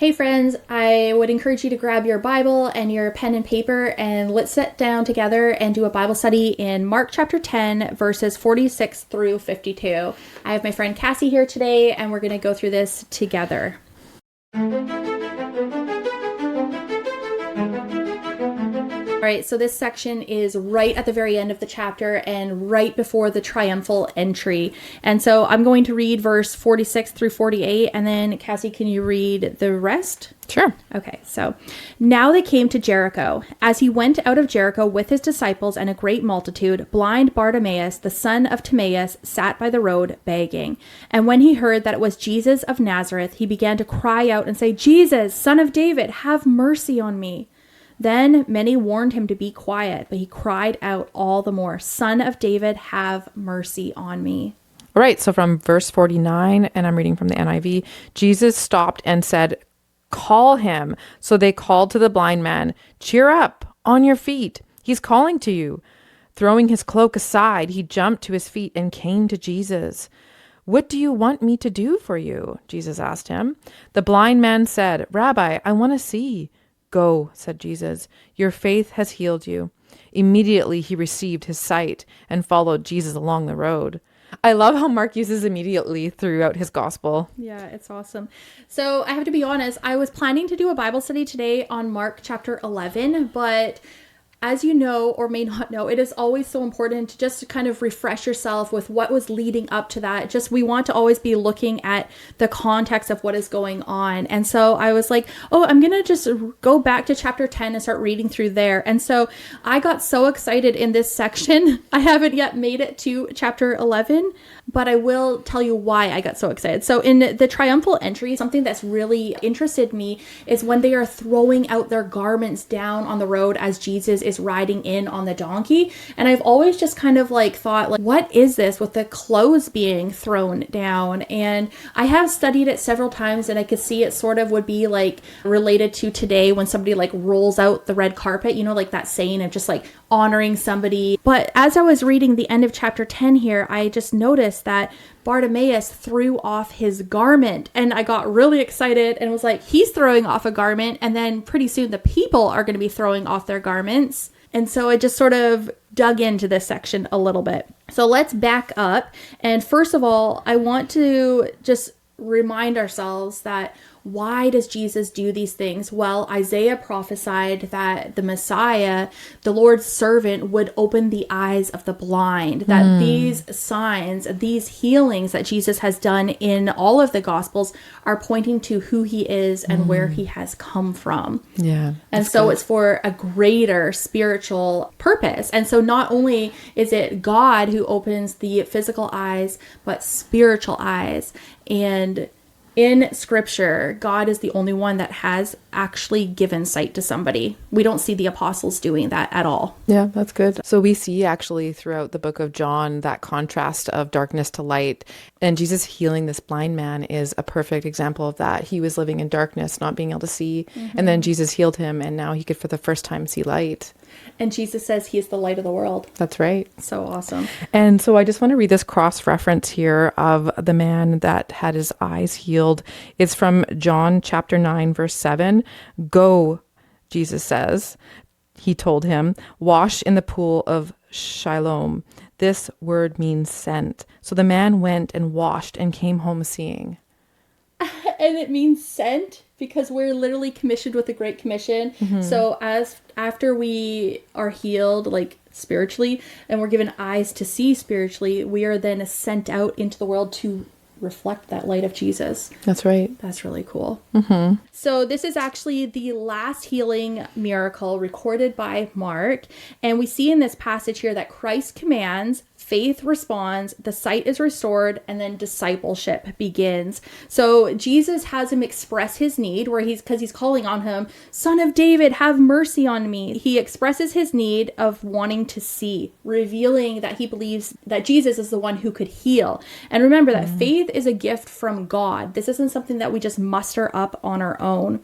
Hey friends, I would encourage you to grab your Bible and your pen and paper and let's sit down together and do a Bible study in Mark chapter 10, verses 46 through 52. I have my friend Cassie here today and we're going to go through this together. All right, so this section is right at the very end of the chapter and right before the triumphal entry. And so I'm going to read verse 46 through 48, and then Cassie, can you read the rest? Sure. Okay, so now they came to Jericho. As he went out of Jericho with his disciples and a great multitude, blind Bartimaeus, the son of Timaeus, sat by the road begging. And when he heard that it was Jesus of Nazareth, he began to cry out and say, "Jesus, Son of David, have mercy on me." Then many warned him to be quiet, but he cried out all the more, "Son of David, have mercy on me." All right, so from verse 49, and I'm reading from the NIV, Jesus stopped and said, "Call him." So they called to the blind man, "Cheer up, on your feet. He's calling to you." Throwing his cloak aside, he jumped to his feet and came to Jesus. "What do you want me to do for you?" Jesus asked him. The blind man said, "Rabbi, I want to see." "Go," said Jesus. "Your faith has healed you." Immediately he received his sight and followed Jesus along the road. I love how Mark uses immediately throughout his gospel. Yeah, it's awesome. So I have to be honest, I was planning to do a Bible study today on Mark chapter 11, but as you know or may not know, it is always so important to just kind of refresh yourself with what was leading up to that. Just we want to always be looking at the context of what is going on. And so I was like, I'm going to just go back to chapter 10 and start reading through there. And so I got so excited in this section. I haven't yet made it to chapter 11, but I will tell you why I got so excited. So in the triumphal entry, something that's really interested me is when they are throwing out their garments down on the road as Jesus is riding in on the donkey. And I've always just kind of thought, what is this with the clothes being thrown down? And I have studied it several times and I could see it sort of would be related to today when somebody rolls out the red carpet, that saying of just honoring somebody. But as I was reading the end of chapter 10 here, I just noticed that Bartimaeus threw off his garment, and I got really excited and was like, he's throwing off a garment, and then pretty soon the people are going to be throwing off their garments. And so I just sort of dug into this section a little bit. So let's back up. And first of all, I want to just remind ourselves that why does Jesus do these things? Well, Isaiah prophesied that the Messiah, the Lord's servant, would open the eyes of the blind, that these signs, these healings that Jesus has done in all of the Gospels are pointing to who he is and where he has come from. Yeah. And so it's for a greater spiritual purpose. And so not only is it God who opens the physical eyes, but spiritual eyes. And in scripture, God is the only one that has actually given sight to somebody. We don't see the apostles doing that at all. Yeah, that's good. So we see actually throughout the book of John that contrast of darkness to light. And Jesus healing this blind man is a perfect example of that. He was living in darkness, not being able to see. And then Jesus healed him, and now he could for the first time see light. And Jesus says he is the light of the world. That's right. So awesome. And so I just want to read this cross-reference here of the man that had his eyes healed. It's from John chapter 9, verse 7. "Go," Jesus says, he told him, "wash in the pool of Siloam." This word means sent. So the man went and washed and came home seeing. And it means sent because we're literally commissioned with the Great Commission. So after we are healed, spiritually, and we're given eyes to see spiritually, we are then sent out into the world to reflect that light of Jesus. That's right. That's really cool. So this is actually the last healing miracle recorded by Mark. And we see in this passage here that Christ commands, faith responds, the sight is restored, and then discipleship begins. So Jesus has him express his need because he's calling on him, "Son of David, have mercy on me." He expresses his need of wanting to see, revealing that he believes that Jesus is the one who could heal. And remember that faith is a gift from God. This isn't something that we just muster up on our own.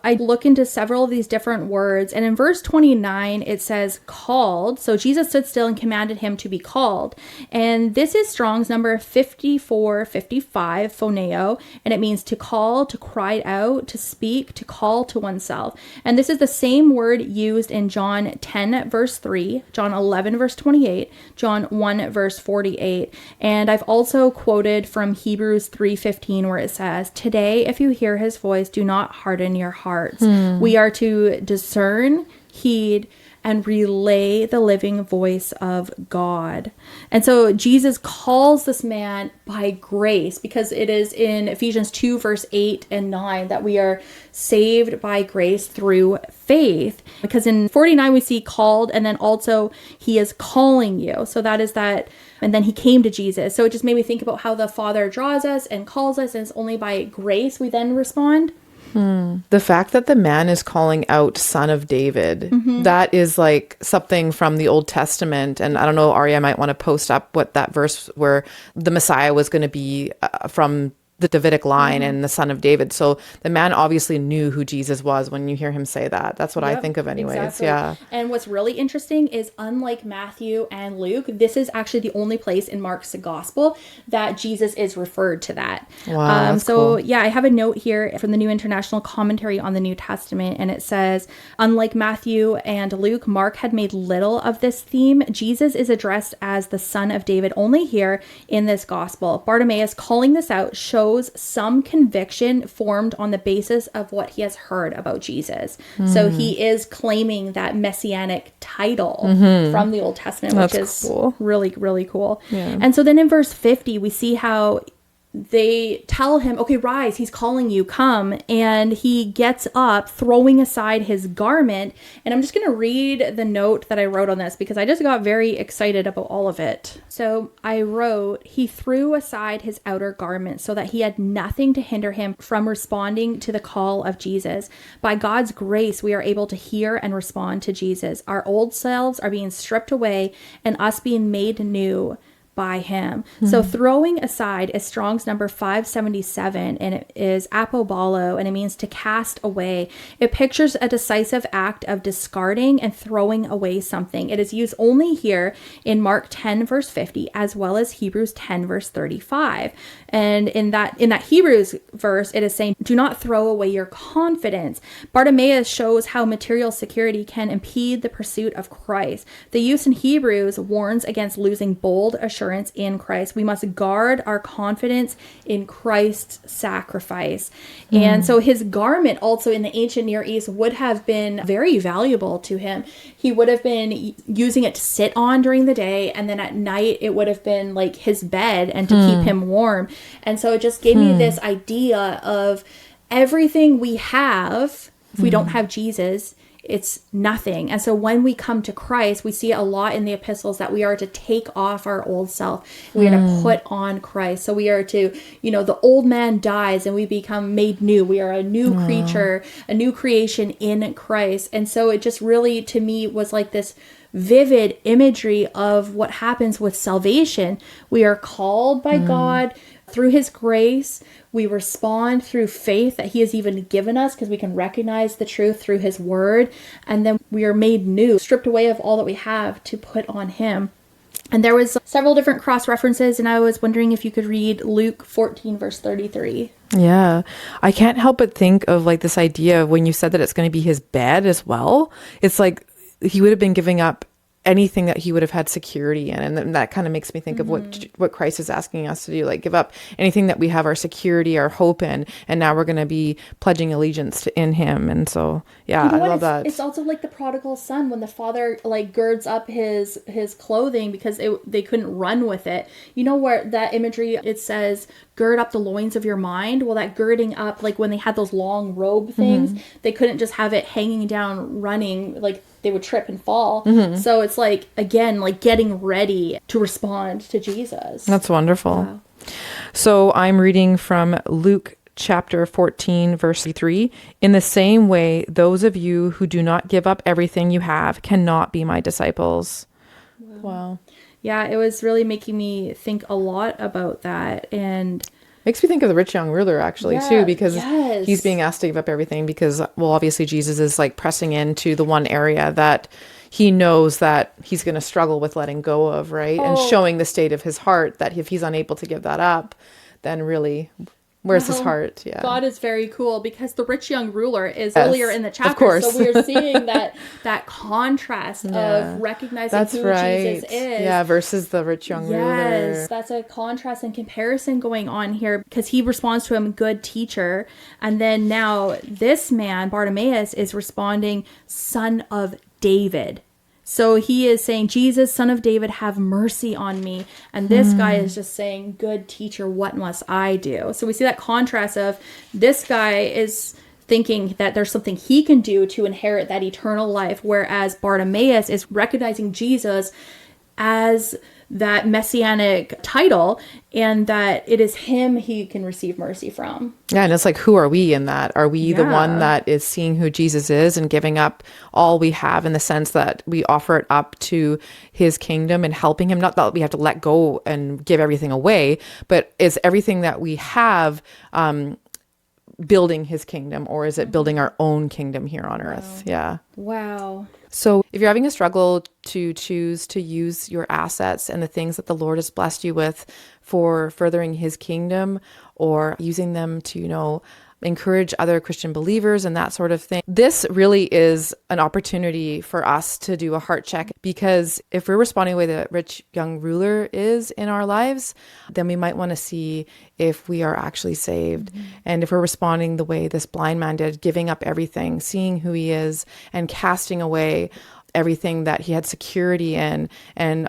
I look into several of these different words, and in verse 29, it says called. So Jesus stood still and commanded him to be called. And this is Strong's number 5455, phoneo, and it means to call, to cry out, to speak, to call to oneself. And this is the same word used in John 10, verse 3, John 11, verse 28, John 1, verse 48. And I've also quoted from Hebrews 3:15, where it says, "Today, if you hear his voice, do not harden your hearts." We are to discern, heed, and relay the living voice of God. And so Jesus calls this man by grace, because it is in Ephesians 2, verse 8 and 9 that we are saved by grace through faith. Because in 49 we see called, and then also he is calling you. So that is that. And then he came to Jesus. So it just made me think about how the Father draws us and calls us, and it's only by grace we then respond. The fact that the man is calling out Son of David, that is like something from the Old Testament. And I don't know, Arya might want to post up what that verse where the Messiah was going to be from the Davidic line and the Son of David. So the man obviously knew who Jesus was when you hear him say that. That's what I think of anyways. Exactly. Yeah. And what's really interesting is, unlike Matthew and Luke, this is actually the only place in Mark's gospel that Jesus is referred to that. Wow, that's so cool. yeah, I have a note here from the New International Commentary on the New Testament, and it says, unlike Matthew and Luke, Mark had made little of this theme. Jesus is addressed as the Son of David only here in this gospel. Bartimaeus calling this out shows some conviction formed on the basis of what he has heard about Jesus. So he is claiming that messianic title from the Old Testament, which is cool. really, really cool. Yeah. And so then in verse 50, we see how they tell him, okay, rise, he's calling you, come. And he gets up, throwing aside his garment. And I'm just going to read the note that I wrote on this, because I just got very excited about all of it. So I wrote, he threw aside his outer garment so that he had nothing to hinder him from responding to the call of Jesus. By God's grace, we are able to hear and respond to Jesus. Our old selves are being stripped away and us being made new by him. So throwing aside is Strong's number 577, and it is apobalo, and it means to cast away. It pictures a decisive act of discarding and throwing away something. It is used only here in Mark 10 verse 50, as well as Hebrews 10 verse 35. And in that Hebrews verse, it is saying, do not throw away your confidence. Bartimaeus shows how material security can impede the pursuit of Christ. The use in Hebrews warns against losing bold assurance in Christ. We must guard our confidence in Christ's sacrifice. And so his garment also in the ancient Near East would have been very valuable to him. He would have been using it to sit on during the day, and then at night it would have been like his bed and to keep him warm. And so it just gave me this idea of everything we have, if we don't have Jesus, it's nothing. And so when we come to Christ, we see a lot in the epistles that we are to take off our old self. We are to put on Christ. So we are to, the old man dies and we become made new. We are a new creature, a new creation in Christ. And so it just really, to me, was like this vivid imagery of what happens with salvation. We are called by God through his grace. We respond through faith that he has even given us, because we can recognize the truth through his word. And then we are made new, stripped away of all that we have to put on him. And there was several different cross references, and I was wondering if you could read Luke 14 verse 33. Yeah. I can't help but think of like this idea of when you said that it's going to be his bed as well. It's like he would have been giving up anything that he would have had security in. And then that kind of makes me think of what Christ is asking us to do, like give up anything that we have our security, our hope in, and now we're going to be pledging allegiance to in him. And so, yeah, I love that. It's also like the prodigal son, when the father like girds up his clothing because they couldn't run with it. You know where that imagery, it says, gird up the loins of your mind. Well, that girding up, like when they had those long robe things, they couldn't just have it hanging down, running, like they would trip and fall. So it's like, again, like getting ready to respond to Jesus. That's wonderful. Wow. So I'm reading from Luke chapter 14, verse 3. In the same way, those of you who do not give up everything you have cannot be my disciples. Wow. Yeah, it was really making me think a lot about that. And Makes me think of the rich young ruler actually Yeah, too, because yes. he's being asked to give up everything because, well, obviously Jesus is like pressing into the one area that he knows that he's going to struggle with letting go of, right? And Oh. showing the state of his heart, that if he's unable to give that up, then really, where's his Well, heart? Yeah. God is very cool, because the rich young ruler is Yes, earlier in the of chapter. course. So we're seeing that contrast Yeah. of recognizing That's who right. Jesus is. Yeah, versus the rich young ruler. Yes, that's a contrast and comparison going on here, because he responds to him, good teacher. And then now this man, Bartimaeus, is responding, son of David. So he is saying, Jesus, son of David, have mercy on me. And this guy is just saying, good teacher, what must I do? So we see that contrast of this guy is thinking that there's something he can do to inherit that eternal life, whereas Bartimaeus is recognizing Jesus as that messianic title, and that it is him he can receive mercy from. Yeah, and it's like, who are we in that? Are we the one that is seeing who Jesus is and giving up all we have, in the sense that we offer it up to his kingdom and helping him? Not that we have to let go and give everything away, but is everything that we have building his kingdom, or is it building our own kingdom here on earth? Yeah. Wow. So if you're having a struggle to choose to use your assets and the things that the Lord has blessed you with for furthering his kingdom, or using them to, encourage other Christian believers and that sort of thing, this really is an opportunity for us to do a heart check, because if we're responding the way the rich young ruler is in our lives, then we might want to see if we are actually saved. And if we're responding the way this blind man did, giving up everything, seeing who he is, and casting away everything that he had security in, and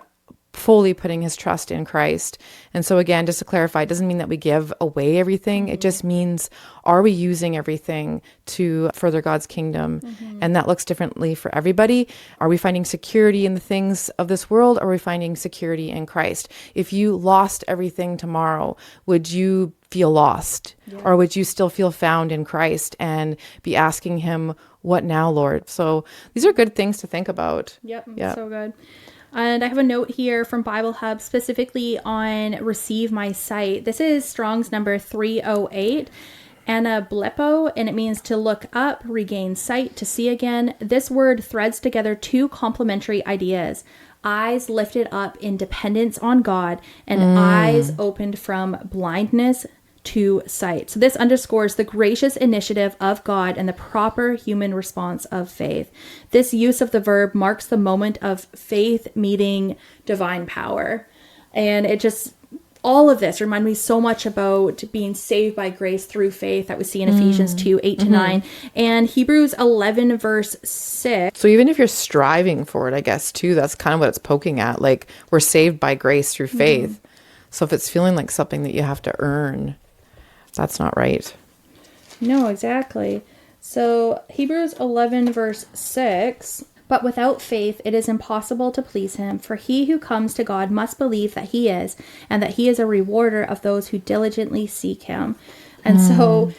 fully putting his trust in Christ. And so again, just to clarify, it doesn't mean that we give away everything. It just means, are we using everything to further God's kingdom? And that looks differently for everybody. Are we finding security in the things of this world? Or are we finding security in Christ? If you lost everything tomorrow, would you feel lost? Yeah. Or would you still feel found in Christ and be asking him, what now, Lord? So these are good things to think about. Yep. So good. And I have a note here from Bible Hub specifically on receive my sight. This is Strong's number 308. Anablepo, and it means to look up, regain sight, to see again. This word threads together two complementary ideas: eyes lifted up in dependence on God, and eyes opened from blindness to sight. So this underscores the gracious initiative of God and the proper human response of faith. This use of the verb marks the moment of faith meeting divine power. And it just, all of this remind me so much about being saved by grace through faith that we see in Ephesians 2, 8-9, and Hebrews 11, verse 6. So even if you're striving for it, I guess too, that's kind of what it's poking at. Like, we're saved by grace through faith. So if it's feeling like something that you have to earn, that's not right. No, exactly. So Hebrews 11, verse 6, but without faith it is impossible to please him, for he who comes to God must believe that he is, and that he is a rewarder of those who diligently seek him. And so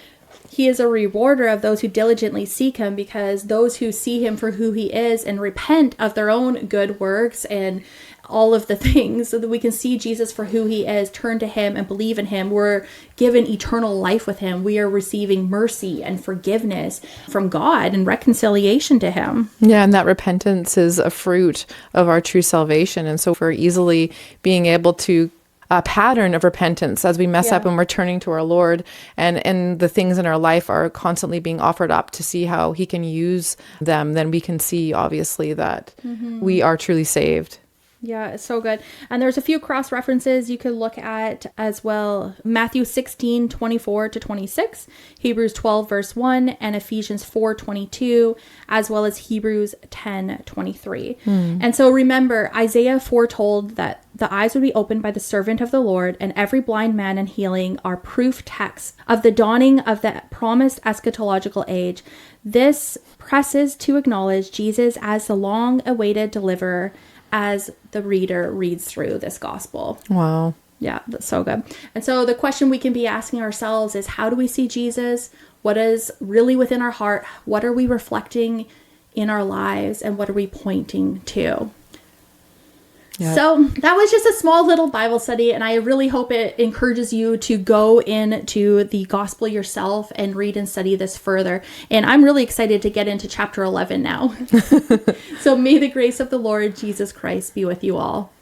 he is a rewarder of those who diligently seek him, because those who see him for who he is and repent of their own good works and all of the things, so that we can see Jesus for who he is, turn to him and believe in him. We're given eternal life with him. We are receiving mercy and forgiveness from God and reconciliation to him. Yeah, and that repentance is a fruit of our true salvation. And so we're easily being able to a pattern of repentance as we mess up and we're turning to our Lord, and the things in our life are constantly being offered up to see how he can use them, then we can see obviously that we are truly saved. Yeah, it's so good. And there's a few cross references you could look at as well. Matthew 16, 24-26, Hebrews 12, verse 1, and Ephesians 4, 22, as well as Hebrews 10, 23. And so remember, Isaiah foretold that the eyes would be opened by the servant of the Lord, and every blind man and healing are proof texts of the dawning of the promised eschatological age. This presses to acknowledge Jesus as the long-awaited deliverer as the reader reads through this gospel. Wow. Yeah, that's so good. And so the question we can be asking ourselves is, how do we see Jesus? What is really within our heart? What are we reflecting in our lives? And what are we pointing to? Yeah. So that was just a small little Bible study, and I really hope it encourages you to go into the gospel yourself and read and study this further. And I'm really excited to get into chapter 11 now. So may the grace of the Lord Jesus Christ be with you all.